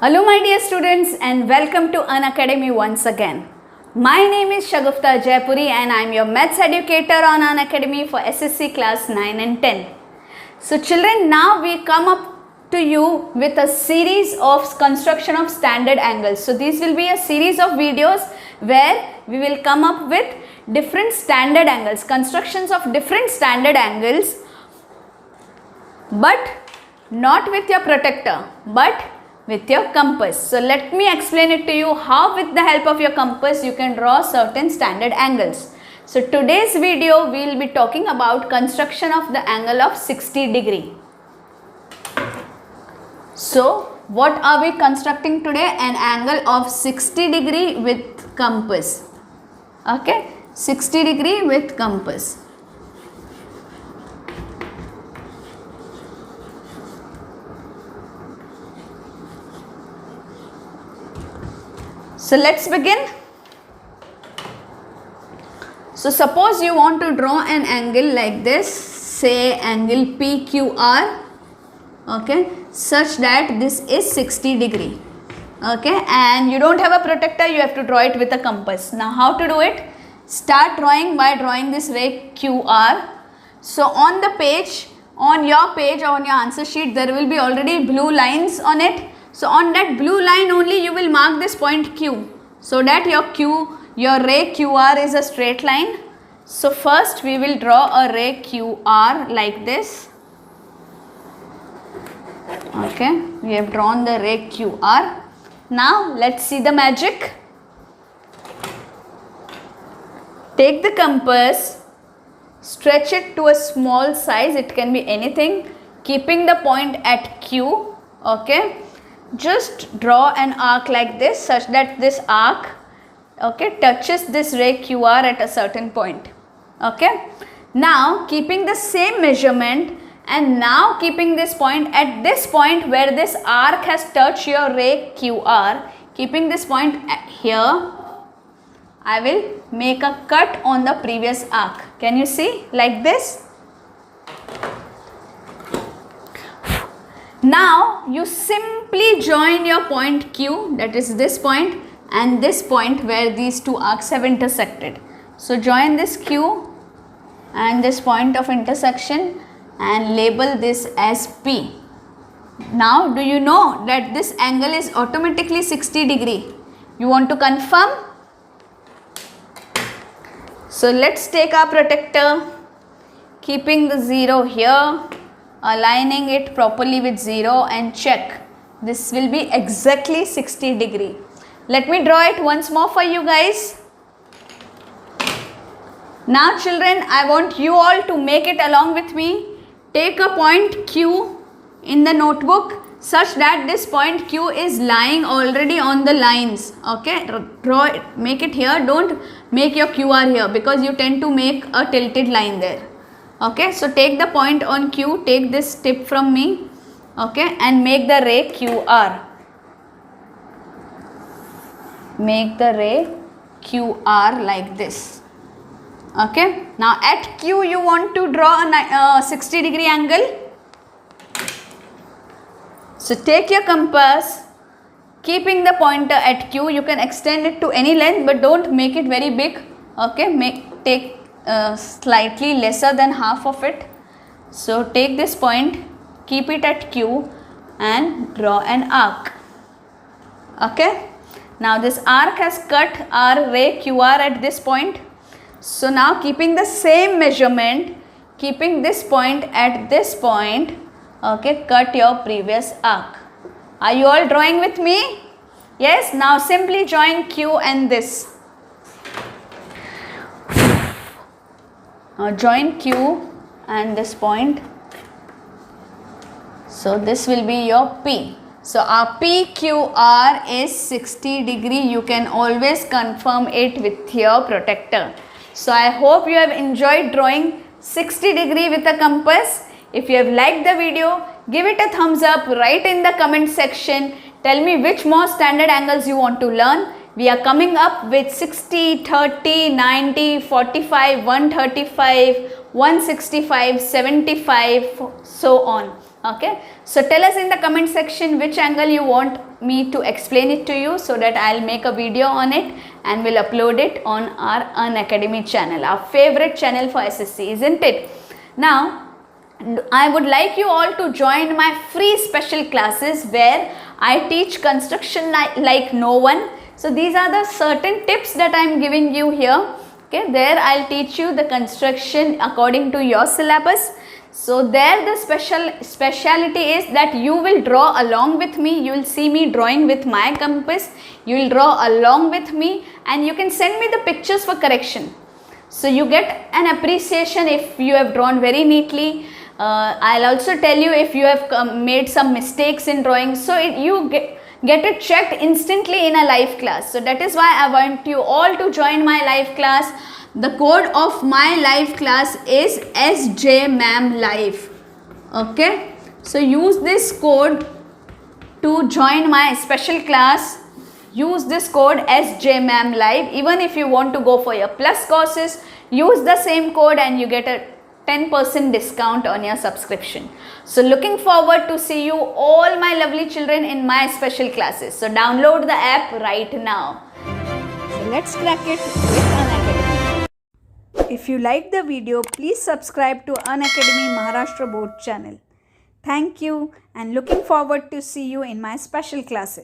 Hello my dear students and welcome to Unacademy once again. My name is Shagufta Jaipuri and I am your maths educator on Unacademy for SSC class 9 and 10. So children, now we come up to you with a series of construction of standard angles. So these will be a series of videos where we will come up with different standard angles, constructions of different standard angles, but not with your protractor but with your compass. So let me explain it to you how with the help of your compass you can draw certain standard angles. So today's video we will be talking about construction of the angle of 60 degree. So what are we constructing today? An angle of 60 degree with compass. Okay, 60 degree with compass. So let's begin. So suppose you want to draw an angle like this, say angle PQR, okay, such that this is 60 degree, okay, and you don't have a protractor, you have to draw it with a compass. Now how to do it? Start drawing by drawing this ray QR. So on the page, on your answer sheet, there will be already blue lines on it. So on that blue line only you will mark this point Q, so that your ray QR is a straight line. So first we will draw a ray QR like this. Okay, we have drawn the ray QR. Now let's see the magic. Take the compass, stretch it to a small size, it can be anything, keeping the point at Q, okay. Just draw an arc like this such that this arc, okay, touches this ray QR at a certain point, okay. Now keeping the same measurement and now keeping this point at this point where this arc has touched your ray QR, keeping this point here, I will make a cut on the previous arc. Can you see like this? Now you simply join your point Q, that is this point, and this point where these two arcs have intersected. So join this Q and this point of intersection and label this as P. Now do you know that this angle is automatically 60 degree? You want to confirm? So let's take our protractor, keeping the 0 here, aligning it properly with 0 and check. This will be exactly 60 degree. Let me draw it once more for you guys. Now children, I want you all to make it along with me. Take a point Q in the notebook such that this point Q is lying already on the lines, okay. Draw it, make it here, don't make your QR here because you tend to make a tilted line there. Okay, so take the point on Q, take this tip from me, okay, and make the ray QR. Make the ray QR like this, okay. Now at Q you want to draw a 60 degree angle. So take your compass, keeping the pointer at Q, you can extend it to any length but don't make it very big, okay, take slightly lesser than half of it. So take this point, keep it at Q and draw an arc, okay. Now this arc has cut our ray QR at this point. So now keeping the same measurement, keeping this point at this point, okay, cut your previous arc. Are you all drawing with me? Yes, now simply join Q and this. Now join Q and this point. So this will be your P. So our PQR is 60 degree. You can always confirm it with your protractor. So I hope you have enjoyed drawing 60 degree with a compass. If you have liked the video, give it a thumbs up, write in the comment section. Tell me which more standard angles you want to learn. We are coming up with 60, 30, 90, 45, 135, 165, 75, so on. Okay. So tell us in the comment section which angle you want me to explain it to you, so that I'll make a video on it and will upload it on our Unacademy channel, our favorite channel for SSC, isn't it? Now, I would like you all to join my free special classes where I teach construction like no one. So these are the certain tips that I am giving you here. Okay, there I'll teach you the construction according to your syllabus. So there the speciality is that you will draw along with me. You will see me drawing with my compass. You will draw along with me, and you can send me the pictures for correction. So you get an appreciation if you have drawn very neatly. I'll also tell you if you have made some mistakes in drawing. So you get it checked instantly in a live class. So that is why I want you all to join my live class. The code of my live class is SJMamLive. Okay. So use this code to join my special class. Use this code SJMamLive. Even if you want to go for your plus courses, use the same code and you get a 10% discount on your subscription. So looking forward to see you all my lovely children in my special classes. So download the app right now. So let's crack it with Unacademy. If you like the video, please subscribe to Unacademy Maharashtra Board channel. Thank you and looking forward to see you in my special classes.